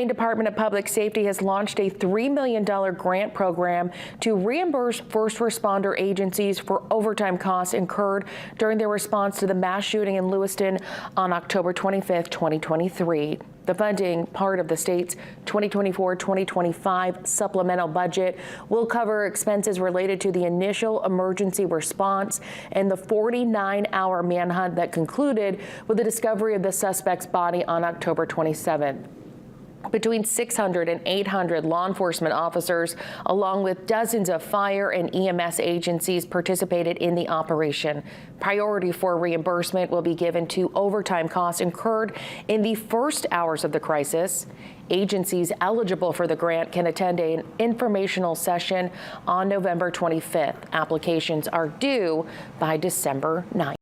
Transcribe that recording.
The Department of Public Safety has launched a $3 million grant program to reimburse first responder agencies for overtime costs incurred during their response to the mass shooting in Lewiston on October 25, 2023. The funding, part of the state's 2024-2025 supplemental budget, will cover expenses related to the initial emergency response and the 49-hour manhunt that concluded with the discovery of the suspect's body on October 27th. Between 600 and 800 law enforcement officers, along with dozens of fire and EMS agencies, participated in the operation. Priority for reimbursement will be given to overtime costs incurred in the first hours of the crisis. Agencies eligible for the grant can attend an informational session on November 25th. Applications are due by December 9th.